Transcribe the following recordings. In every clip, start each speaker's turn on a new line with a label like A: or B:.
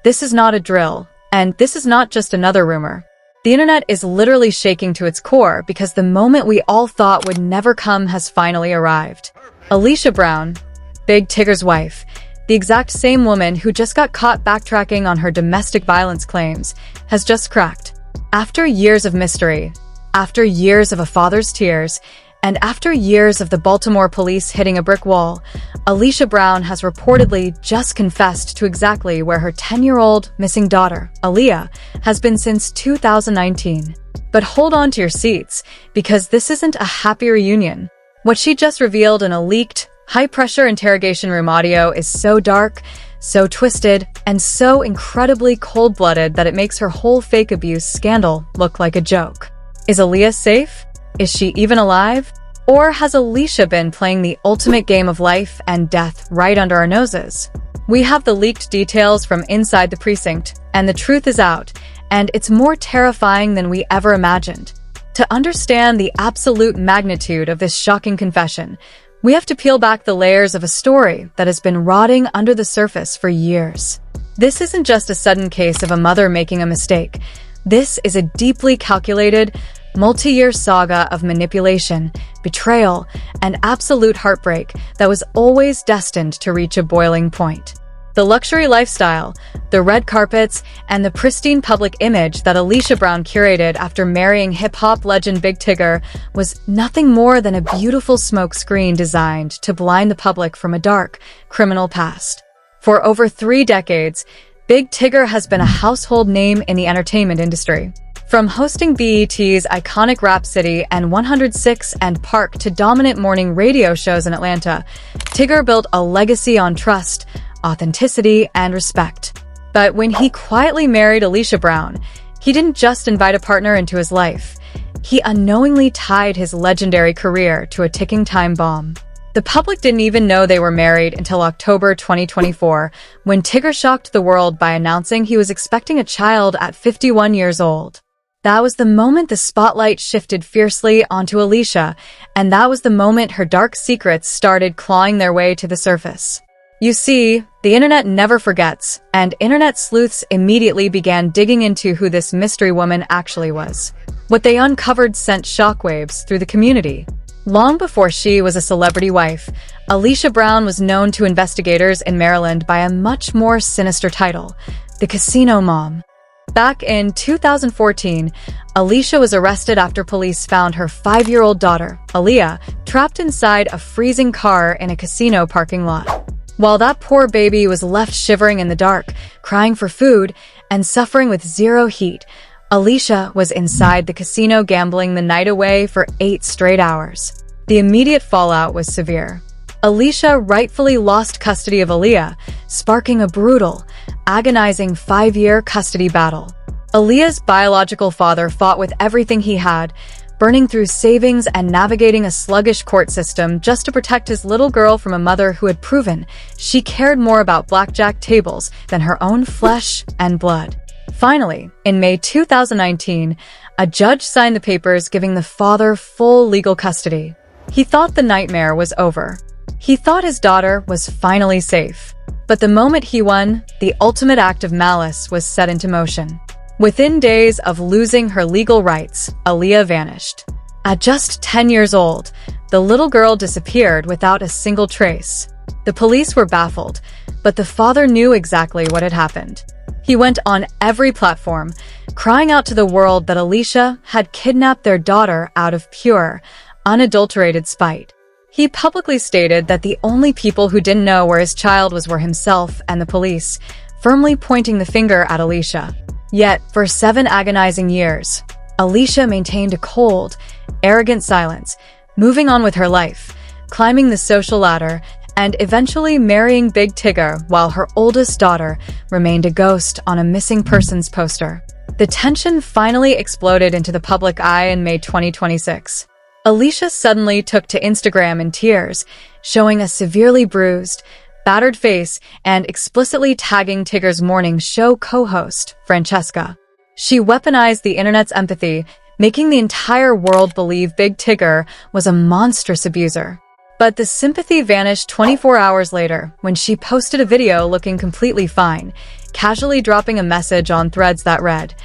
A: This is not a drill, and this is not just another rumor. The internet is literally shaking to its core because the moment we all thought would never come has finally arrived. Alicia Brown, Big Tigger's wife, the exact same woman who just got caught backtracking on her domestic violence claims, has just cracked. After years of mystery, after years of a father's tears, and after years of the Baltimore police hitting a brick wall, Alicia Brown has reportedly just confessed to exactly where her 10-year-old missing daughter, Aaliyah, has been since 2019. But hold on to your seats, because this isn't a happy reunion. What she just revealed in a leaked, high-pressure interrogation room audio is so dark, so twisted, and so incredibly cold-blooded that it makes her whole fake abuse scandal look like a joke. Is Aaliyah safe? Is she even alive? Or has Alicia been playing the ultimate game of life and death right under our noses? We have the leaked details from inside the precinct, and the truth is out, and it's more terrifying than we ever imagined. To understand the absolute magnitude of this shocking confession, we have to peel back the layers of a story that has been rotting under the surface for years. This isn't just a sudden case of a mother making a mistake. This is a deeply calculated, multi-year saga of manipulation, betrayal, and absolute heartbreak that was always destined to reach a boiling point. The luxury lifestyle, the red carpets, and the pristine public image that Alicia Brown curated after marrying hip-hop legend Big Tigger was nothing more than a beautiful smokescreen designed to blind the public from a dark, criminal past. For over 3 decades, Big Tigger has been a household name in the entertainment industry. From hosting BET's iconic Rap City and 106 and Park to dominant morning radio shows in Atlanta, Tigger built a legacy on trust, authenticity, and respect. But when he quietly married Alicia Brown, he didn't just invite a partner into his life. He unknowingly tied his legendary career to a ticking time bomb. The public didn't even know they were married until October 2024, when Tigger shocked the world by announcing he was expecting a child at 51 years old. That was the moment the spotlight shifted fiercely onto Alicia, and that was the moment her dark secrets started clawing their way to the surface. You see, the internet never forgets, and internet sleuths immediately began digging into who this mystery woman actually was. What they uncovered sent shockwaves through the community. Long before she was a celebrity wife, Alicia Brown was known to investigators in Maryland by a much more sinister title, the Casino Mom. Back in 2014, Alicia was arrested after police found her 5-year-old daughter, Aaliyah, trapped inside a freezing car in a casino parking lot. While that poor baby was left shivering in the dark, crying for food, and suffering with zero heat, Alicia was inside the casino gambling the night away for 8 straight hours. The immediate fallout was severe. Alicia rightfully lost custody of Aaliyah, sparking a brutal, agonizing 5-year custody battle. Aaliyah's biological father fought with everything he had, burning through savings and navigating a sluggish court system just to protect his little girl from a mother who had proven she cared more about blackjack tables than her own flesh and blood. Finally, in May 2019, a judge signed the papers giving the father full legal custody. He thought the nightmare was over. He thought his daughter was finally safe. But the moment he won, the ultimate act of malice was set into motion. Within days of losing her legal rights, Aaliyah vanished. At just 10 years old, the little girl disappeared without a single trace. The police were baffled, but the father knew exactly what had happened. He went on every platform, crying out to the world that Alicia had kidnapped their daughter out of pure, unadulterated spite. He publicly stated that the only people who didn't know where his child were himself and the police, firmly pointing the finger at Alicia. Yet, for 7 agonizing years, Alicia maintained a cold, arrogant silence, moving on with her life, climbing the social ladder, and eventually marrying Big Tigger while her oldest daughter remained a ghost on a missing persons poster. The tension finally exploded into the public eye in May 2026. Alicia suddenly took to Instagram in tears, showing a severely bruised, battered face and explicitly tagging Tigger's morning show co-host, Francesca. She weaponized the internet's empathy, making the entire world believe Big Tigger was a monstrous abuser. But the sympathy vanished 24 hours later when she posted a video looking completely fine, casually dropping a message on Threads that read,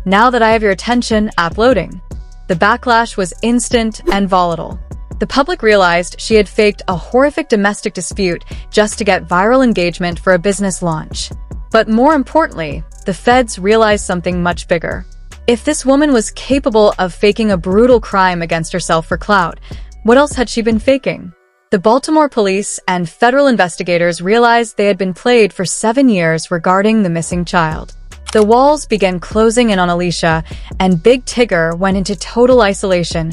A: "Now that I have your attention, app loading." The backlash was instant and volatile. The public realized she had faked a horrific domestic dispute just to get viral engagement for a business launch. But more importantly, the feds realized something much bigger. If this woman was capable of faking a brutal crime against herself for clout, what else had she been faking? The Baltimore police and federal investigators realized they had been played for 7 years regarding the missing child. The walls began closing in on Alicia, and Big Tigger went into total isolation,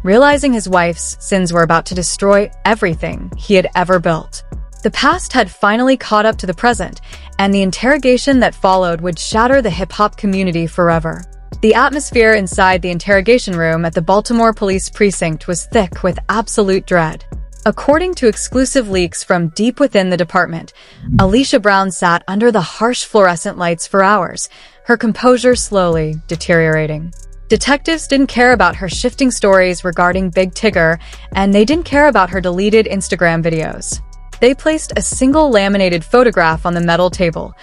A: realizing his wife's sins were about to destroy everything he had ever built. The past had finally caught up to the present, and the interrogation that followed would shatter the hip-hop community forever. The atmosphere inside the interrogation room at the Baltimore Police Precinct was thick with absolute dread. According to exclusive leaks from deep within the department, Alicia Brown sat under the harsh fluorescent lights for hours, her composure slowly deteriorating. Detectives didn't care about her shifting stories regarding Big Tigger, and they didn't care about her deleted Instagram videos. They placed a single laminated photograph on the metal table,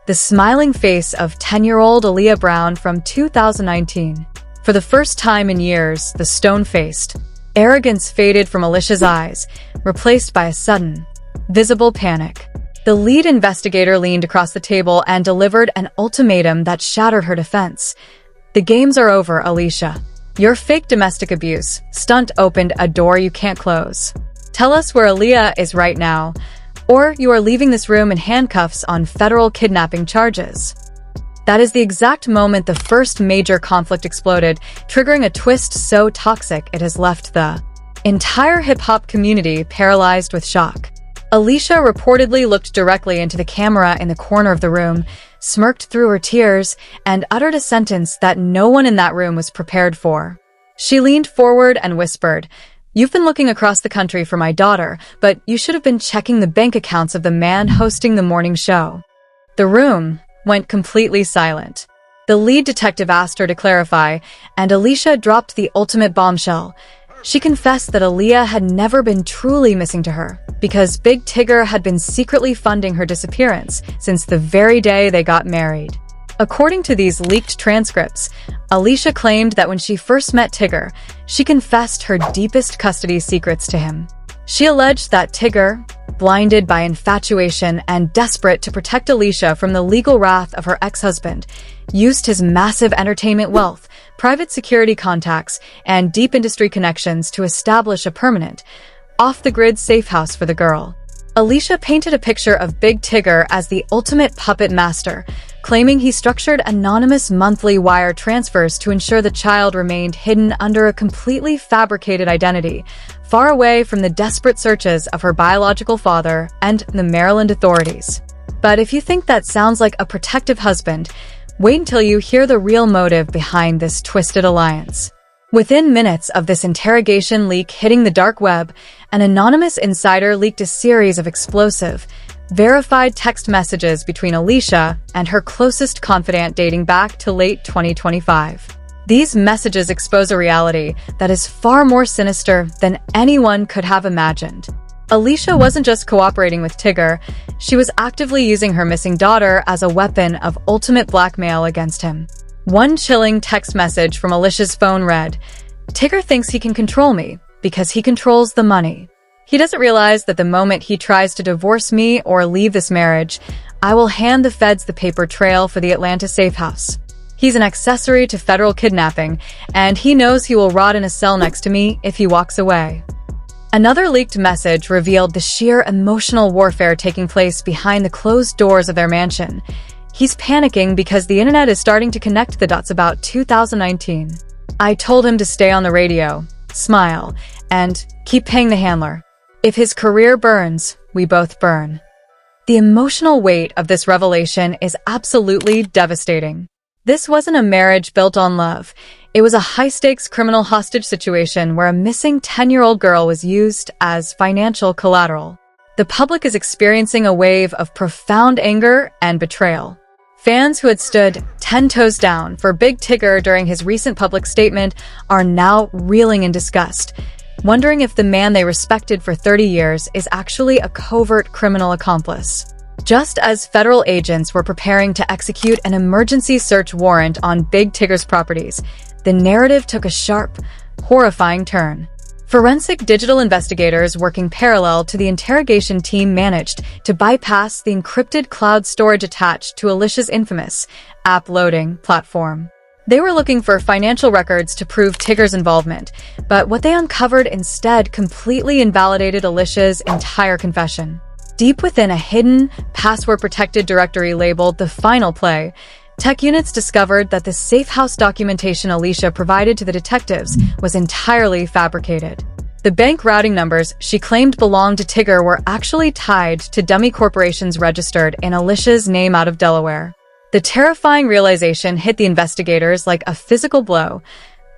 A: the smiling face of 10-year-old Aaliyah Brown from 2019. For the first time in years, the stone-faced arrogance faded from Alicia's eyes, replaced by a sudden, visible panic. The lead investigator leaned across the table and delivered an ultimatum that shattered her defense. "The games are over, Alicia. Your fake domestic abuse stunt opened a door you can't close. Tell us where Aaliyah is right now, or you are leaving this room in handcuffs on federal kidnapping charges." That is the exact moment the first major conflict exploded, triggering a twist so toxic it has left the entire hip-hop community paralyzed with shock. Alicia reportedly looked directly into the camera in the corner of the room, smirked through her tears, and uttered a sentence that no one in that room was prepared for. She leaned forward and whispered, "You've been looking across the country for my daughter, but you should have been checking the bank accounts of the man hosting the morning show." The room went completely silent. The lead detective asked her to clarify, and Alicia dropped the ultimate bombshell. She confessed that Aaliyah had never been truly missing to her, because Big Tigger had been secretly funding her disappearance since the very day they got married. According to these leaked transcripts, Alicia claimed that when she first met Tigger, she confessed her deepest custody secrets to him. She alleged that Tigger, blinded by infatuation and desperate to protect Alicia from the legal wrath of her ex-husband, used his massive entertainment wealth, private security contacts, and deep industry connections to establish a permanent, off-the-grid safe house for the girl. Alicia painted a picture of Big Tigger as the ultimate puppet master, claiming he structured anonymous monthly wire transfers to ensure the child remained hidden under a completely fabricated identity, far away from the desperate searches of her biological father and the Maryland authorities. But if you think that sounds like a protective husband, wait until you hear the real motive behind this twisted alliance. Within minutes of this interrogation leak hitting the dark web, an anonymous insider leaked a series of explosive, verified text messages between Alicia and her closest confidant dating back to late 2025. These messages expose a reality that is far more sinister than anyone could have imagined. Alicia wasn't just cooperating with Tigger, she was actively using her missing daughter as a weapon of ultimate blackmail against him. One chilling text message from Alicia's phone read, "Tigger thinks he can control me because he controls the money. He doesn't realize that the moment he tries to divorce me or leave this marriage, I will hand the feds the paper trail for the Atlanta safe house. He's an accessory to federal kidnapping, and he knows he will rot in a cell next to me if he walks away." Another leaked message revealed the sheer emotional warfare taking place behind the closed doors of their mansion. "He's panicking because the internet is starting to connect the dots about 2019. I told him to stay on the radio, smile, and keep paying the handler. If his career burns, we both burn." The emotional weight of this revelation is absolutely devastating. This wasn't a marriage built on love. It was a high-stakes criminal hostage situation where a missing 10-year-old girl was used as financial collateral. The public is experiencing a wave of profound anger and betrayal. Fans who had stood 10 toes down for Big Tigger during his recent public statement are now reeling in disgust, wondering if the man they respected for 30 years is actually a covert criminal accomplice. Just as federal agents were preparing to execute an emergency search warrant on Big Tigger's properties, the narrative took a sharp, horrifying turn. Forensic digital investigators working parallel to the interrogation team managed to bypass the encrypted cloud storage attached to Alicia's infamous app loading platform. They were looking for financial records to prove Tigger's involvement, but what they uncovered instead completely invalidated Alicia's entire confession. Deep within a hidden, password-protected directory labeled The Final Play, tech units discovered that the safe house documentation Alicia provided to the detectives was entirely fabricated. The bank routing numbers she claimed belonged to Tigger were actually tied to dummy corporations registered in Alicia's name out of Delaware. The terrifying realization hit the investigators like a physical blow.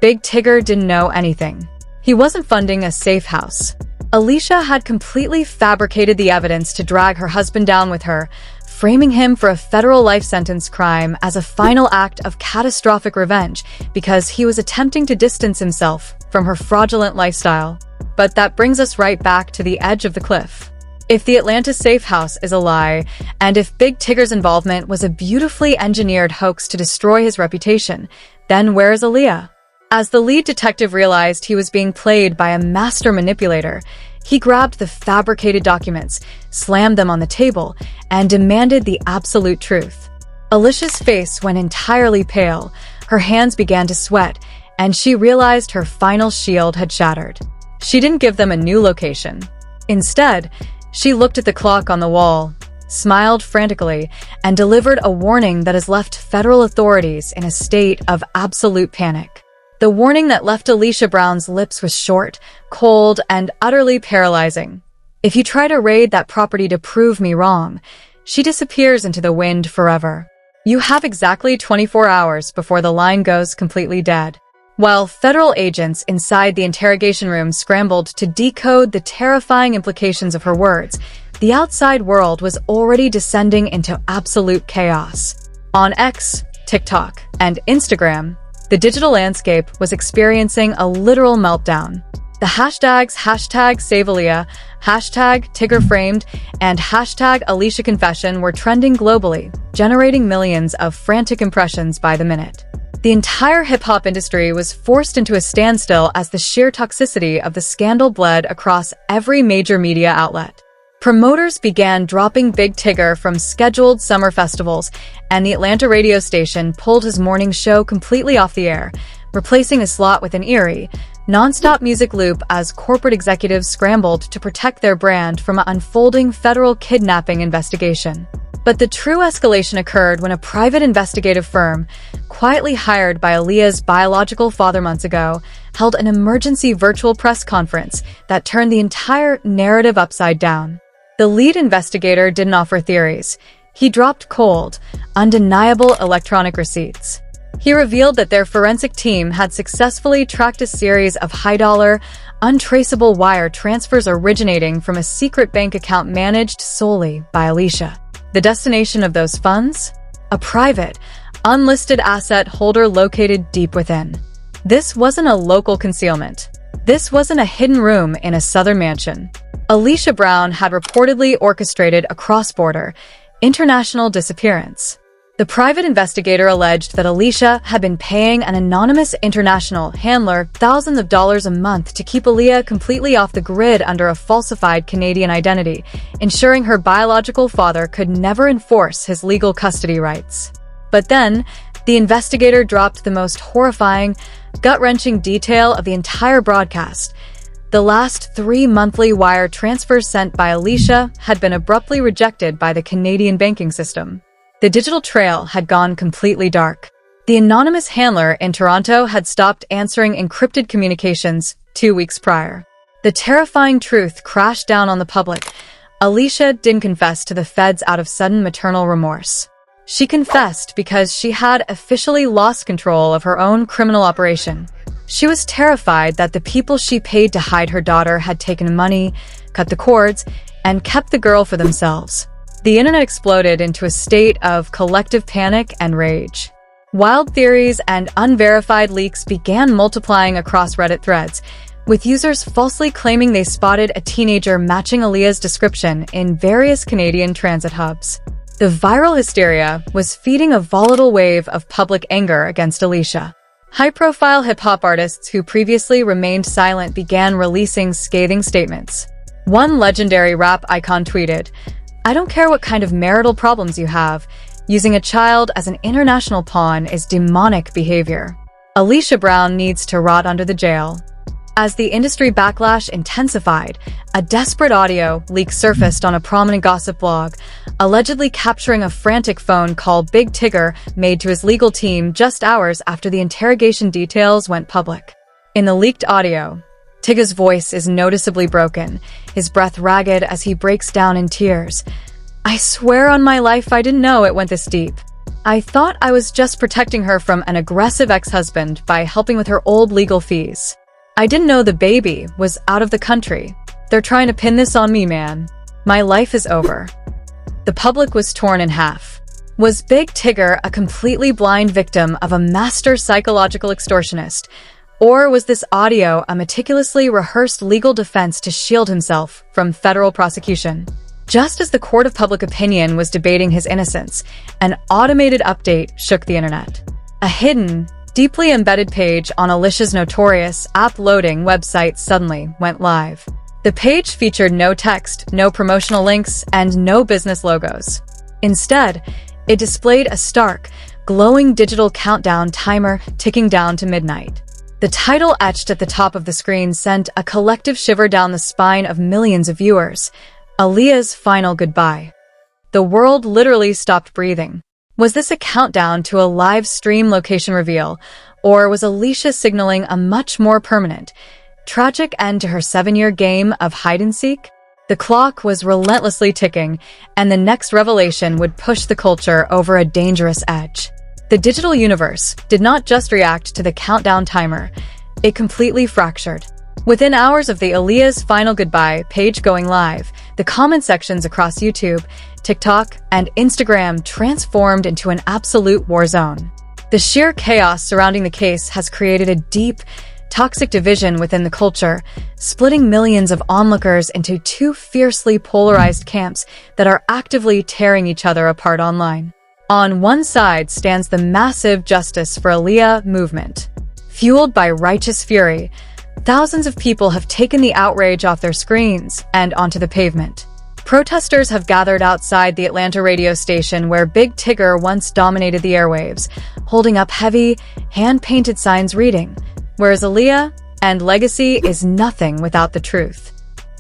A: Big Tigger didn't know anything. He wasn't funding a safe house. Alicia had completely fabricated the evidence to drag her husband down with her, framing him for a federal life sentence crime as a final act of catastrophic revenge because he was attempting to distance himself from her fraudulent lifestyle. But that brings us right back to the edge of the cliff. If the Atlanta safe house is a lie, and if Big Tigger's involvement was a beautifully engineered hoax to destroy his reputation, then where is Aaliyah? As the lead detective realized he was being played by a master manipulator, he grabbed the fabricated documents, slammed them on the table, and demanded the absolute truth. Alicia's face went entirely pale, her hands began to sweat, and she realized her final shield had shattered. She didn't give them a new location. Instead, she looked at the clock on the wall, smiled frantically, and delivered a warning that has left federal authorities in a state of absolute panic. The warning that left Alicia Brown's lips was short, cold, and utterly paralyzing. If you try to raid that property to prove me wrong, she disappears into the wind forever. You have exactly 24 hours before the line goes completely dead. While federal agents inside the interrogation room scrambled to decode the terrifying implications of her words, the outside world was already descending into absolute chaos. On X, TikTok, and Instagram, the digital landscape was experiencing a literal meltdown. The hashtags #SaveAleah, #TiggerFramed, and #AliciaConfession were trending globally, generating millions of frantic impressions by the minute. The entire hip-hop industry was forced into a standstill as the sheer toxicity of the scandal bled across every major media outlet. Promoters began dropping Big Tigger from scheduled summer festivals, and the Atlanta radio station pulled his morning show completely off the air, replacing a slot with an eerie, non-stop music loop as corporate executives scrambled to protect their brand from an unfolding federal kidnapping investigation. But the true escalation occurred when a private investigative firm, quietly hired by Aaliyah's biological father months ago, held an emergency virtual press conference that turned the entire narrative upside down. The lead investigator didn't offer theories. He dropped cold, undeniable electronic receipts. He revealed that their forensic team had successfully tracked a series of high-dollar, untraceable wire transfers originating from a secret bank account managed solely by Alicia. The destination of those funds? A private, unlisted asset holder located deep within. This wasn't a local concealment. This wasn't a hidden room in a southern mansion. Alicia Brown had reportedly orchestrated a cross-border, international disappearance. The private investigator alleged that Alicia had been paying an anonymous international handler thousands of dollars a month to keep Aaliyah completely off the grid under a falsified Canadian identity, ensuring her biological father could never enforce his legal custody rights. But then, the investigator dropped the most horrifying, gut-wrenching detail of the entire broadcast. The last 3 monthly wire transfers sent by Alicia had been abruptly rejected by the Canadian banking system. The digital trail had gone completely dark. The anonymous handler in Toronto had stopped answering encrypted communications 2 weeks prior. The terrifying truth crashed down on the public. Alicia didn't confess to the feds out of sudden maternal remorse. She confessed because she had officially lost control of her own criminal operation. She was terrified that the people she paid to hide her daughter had taken money, cut the cords, and kept the girl for themselves. The internet exploded into a state of collective panic and rage. Wild theories and unverified leaks began multiplying across Reddit threads. with users falsely claiming they spotted a teenager matching Aaliyah's description in various Canadian transit hubs. The viral hysteria was feeding a volatile wave of public anger against Alicia. High-profile hip-hop artists who previously remained silent began releasing scathing statements. One legendary rap icon tweeted, "I don't care what kind of marital problems you have. Using a child as an international pawn is demonic behavior. Alicia Brown needs to rot under the jail." As the industry backlash intensified, a desperate audio leak surfaced on a prominent gossip blog, allegedly capturing a frantic phone call Big Tigger made to his legal team just hours after the interrogation details went public. In the leaked audio, Tigger's voice is noticeably broken, his breath ragged as he breaks down in tears. "I swear on my life I didn't know it went this deep. I thought I was just protecting her from an aggressive ex-husband by helping with her old legal fees. I didn't know the baby was out of the country. They're trying to pin this on me, man. My life is over." The public was torn in half. Was Big Tigger a completely blind victim of a master psychological extortionist? Or was this audio a meticulously rehearsed legal defense to shield himself from federal prosecution? Just as the court of public opinion was debating his innocence, an automated update shook the internet. A hidden, deeply embedded page on Alicia's notorious app loading website suddenly went live. The page featured no text, no promotional links, and no business logos. Instead, it displayed a stark, glowing digital countdown timer ticking down to midnight. The title etched at the top of the screen sent a collective shiver down the spine of millions of viewers. Aaliyah's final goodbye. The world literally stopped breathing. Was this a countdown to a live stream location reveal, or was Alicia signaling a much more permanent, tragic end to her 7-year game of hide-and-seek? The clock was relentlessly ticking, and the next revelation would push the culture over a dangerous edge. The digital universe did not just react to the countdown timer, it completely fractured. Within hours of the Aaliyah's final goodbye page going live, the comment sections across YouTube, TikTok, and Instagram transformed into an absolute war zone. The sheer chaos surrounding the case has created a deep, toxic division within the culture, splitting millions of onlookers into two fiercely polarized camps that are actively tearing each other apart online. On one side stands the massive Justice for Aaliyah movement. Fueled by righteous fury, thousands of people have taken the outrage off their screens and onto the pavement. Protesters have gathered outside the Atlanta radio station where Big Tigger once dominated the airwaves, holding up heavy, hand-painted signs reading, "Whereas Aaliyah and legacy is nothing without the truth."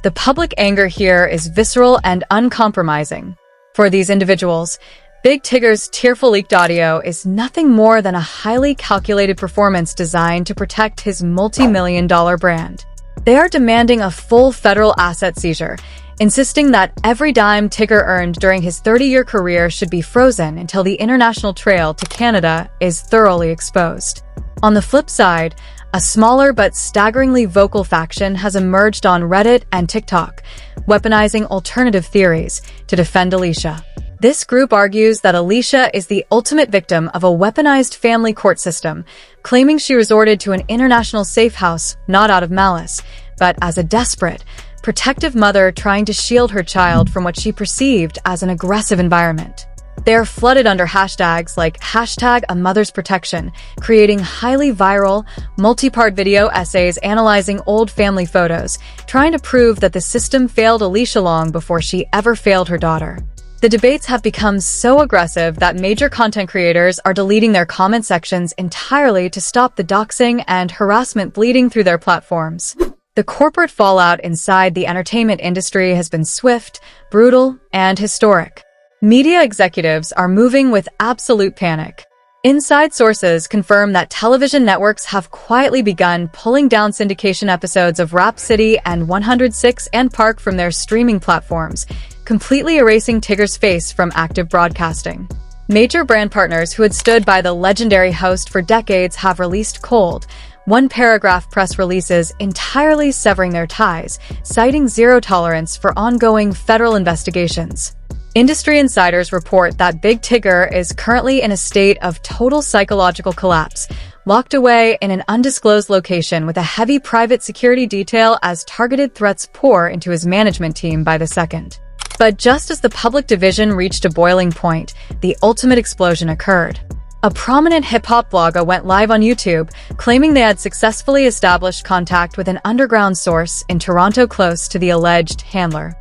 A: The public anger here is visceral and uncompromising. For these individuals, Big Tigger's tearful leaked audio is nothing more than a highly calculated performance designed to protect his multi-million-dollar brand. They are demanding a full federal asset seizure, insisting that every dime Tigger earned during his 30-year career should be frozen until the international trail to Canada is thoroughly exposed. On the flip side, a smaller but staggeringly vocal faction has emerged on Reddit and TikTok, weaponizing alternative theories to defend Alicia. This group argues that Alicia is the ultimate victim of a weaponized family court system, claiming she resorted to an international safe house not out of malice, but as a desperate, protective mother trying to shield her child from what she perceived as an aggressive environment. They are flooded under hashtags like #Amother'sProtection, creating highly viral, multi-part video essays analyzing old family photos, trying to prove that the system failed Alicia long before she ever failed her daughter. The debates have become so aggressive that major content creators are deleting their comment sections entirely to stop the doxing and harassment bleeding through their platforms. The corporate fallout inside the entertainment industry has been swift, brutal, and historic. Media executives are moving with absolute panic. Inside sources confirm that television networks have quietly begun pulling down syndication episodes of Rap City and 106 and Park from their streaming platforms, completely erasing Tigger's face from active broadcasting. Major brand partners who had stood by the legendary host for decades have released cold, one-paragraph press releases entirely severing their ties, citing zero tolerance for ongoing federal investigations. Industry insiders report that Big Tigger is currently in a state of total psychological collapse, locked away in an undisclosed location with a heavy private security detail as targeted threats pour into his management team by the second. But just as the public division reached a boiling point, the ultimate explosion occurred. A prominent hip-hop blogger went live on YouTube, claiming they had successfully established contact with an underground source in Toronto close to the alleged handler.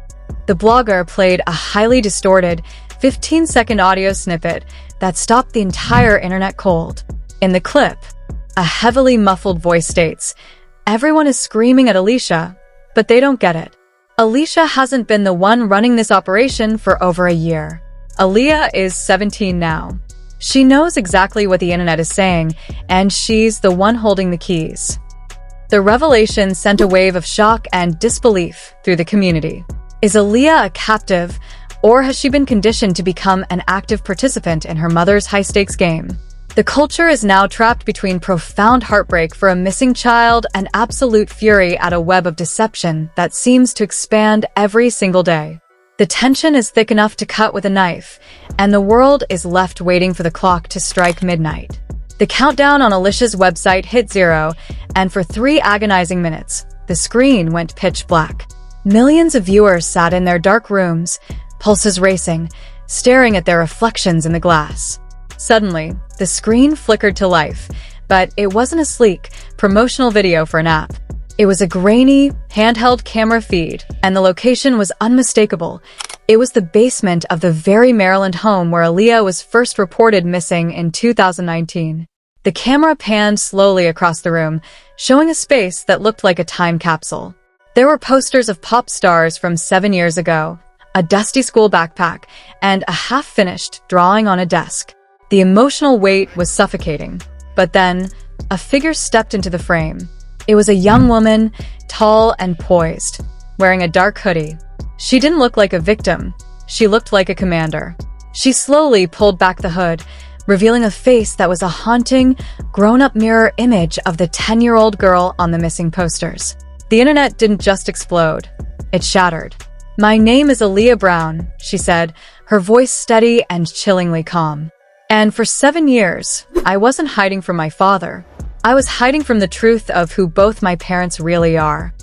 A: The blogger played a highly distorted, 15-second audio snippet that stopped the entire internet cold. In the clip, a heavily muffled voice states, "Everyone is screaming at Alicia, but they don't get it. Alicia hasn't been the one running this operation for over a year. Aaliyah is 17 now. She knows exactly what the internet is saying, and she's the one holding the keys." The revelation sent a wave of shock and disbelief through the community. Is Aaliyah a captive, or has she been conditioned to become an active participant in her mother's high-stakes game? The culture is now trapped between profound heartbreak for a missing child and absolute fury at a web of deception that seems to expand every single day. The tension is thick enough to cut with a knife, and the world is left waiting for the clock to strike midnight. The countdown on Alicia's website hit 0, and for 3 agonizing minutes, the screen went pitch black. Millions of viewers sat in their dark rooms, pulses racing, staring at their reflections in the glass. Suddenly, the screen flickered to life, but it wasn't a sleek, promotional video for an app. It was a grainy, handheld camera feed, and the location was unmistakable. It was the basement of the very Maryland home where Aaliyah was first reported missing in 2019. The camera panned slowly across the room, showing a space that looked like a time capsule. There were posters of pop stars from 7 years ago, a dusty school backpack, and a half-finished drawing on a desk. The emotional weight was suffocating. But then, a figure stepped into the frame. It was a young woman, tall and poised, wearing a dark hoodie. She didn't look like a victim. She looked like a commander. She slowly pulled back the hood, revealing a face that was a haunting, grown-up mirror image of the 10-year-old girl on the missing posters. The internet didn't just explode. It shattered. "My name is Aaliyah Brown," she said, her voice steady and chillingly calm. "And for 7 years, I wasn't hiding from my father. I was hiding from the truth of who both my parents really are."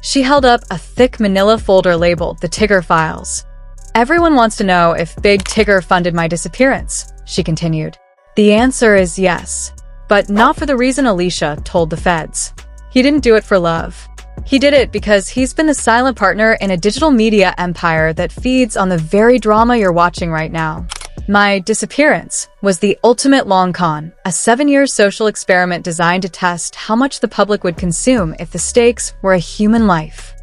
A: She held up a thick manila folder labeled the Tigger files. "Everyone wants to know if Big Tigger funded my disappearance," she continued. "The answer is yes. But not for the reason Alicia told the feds. He didn't do it for love. He did it because he's been the silent partner in a digital media empire that feeds on the very drama you're watching right now. My disappearance was the ultimate long con, a 7-year social experiment designed to test how much the public would consume if the stakes were a human life."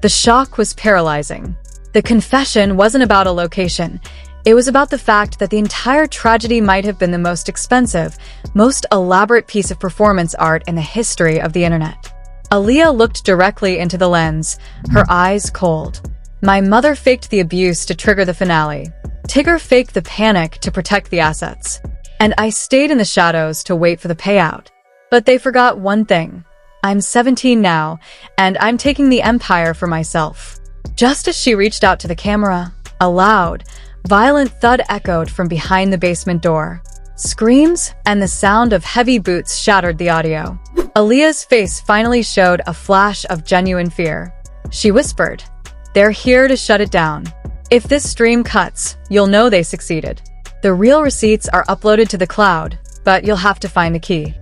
A: The shock was paralyzing. The confession wasn't about a location. It was about the fact that the entire tragedy might have been the most expensive, most elaborate piece of performance art in the history of the internet. Aaliyah looked directly into the lens, her eyes cold. "My mother faked the abuse to trigger the finale. Tigger faked the panic to protect the assets. And I stayed in the shadows to wait for the payout. But they forgot one thing. I'm 17 now, and I'm taking the empire for myself." Just as she reached out to the camera, a loud, violent thud echoed from behind the basement door. Screams and the sound of heavy boots shattered the audio. Aaliyah's face finally showed a flash of genuine fear. She whispered, "They're here to shut it down. If this stream cuts, you'll know they succeeded. The real receipts are uploaded to the cloud, but you'll have to find the key."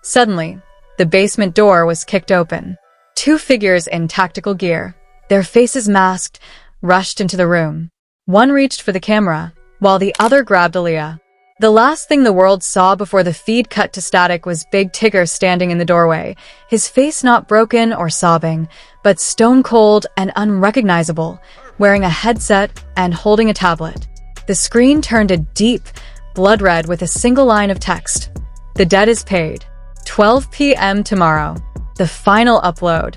A: Suddenly, the basement door was kicked open. 2 figures in tactical gear, their faces masked, rushed into the room. One reached for the camera, while the other grabbed Aaliyah. The last thing the world saw before the feed cut to static was Big Tigger standing in the doorway, his face not broken or sobbing, but stone-cold and unrecognizable, wearing a headset and holding a tablet. The screen turned a deep, blood red with a single line of text. "The debt is paid. 12 p.m. tomorrow. The final upload."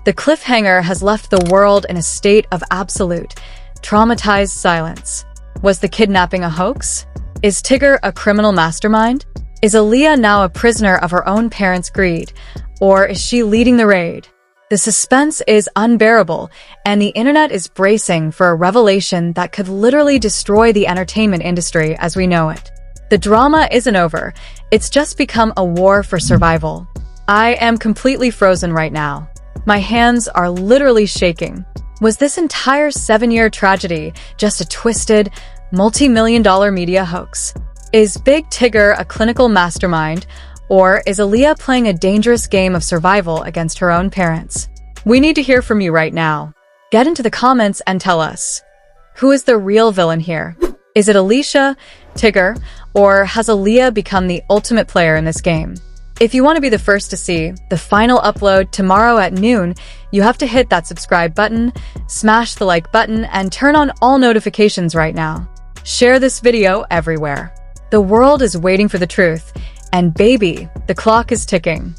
A: The cliffhanger has left the world in a state of absolute, traumatized silence. Was the kidnapping a hoax? Is Tigger a criminal mastermind? Is Aaliyah now a prisoner of her own parents' greed? Or is she leading the raid? The suspense is unbearable, and the internet is bracing for a revelation that could literally destroy the entertainment industry as we know it. The drama isn't over. It's just become a war for survival. I am completely frozen right now. My hands are literally shaking. Was this entire 7-year tragedy just a twisted, multi-million-dollar media hoax? Is Big Tigger a clinical mastermind, or is Aaliyah playing a dangerous game of survival against her own parents? We need to hear from you right now. Get into the comments and tell us. Who is the real villain here? Is it Alicia, Tigger, or has Aaliyah become the ultimate player in this game? If you want to be the first to see the final upload tomorrow at noon, you have to hit that subscribe button, smash the like button, and turn on all notifications right now. Share this video everywhere. The world is waiting for the truth, and baby, the clock is ticking.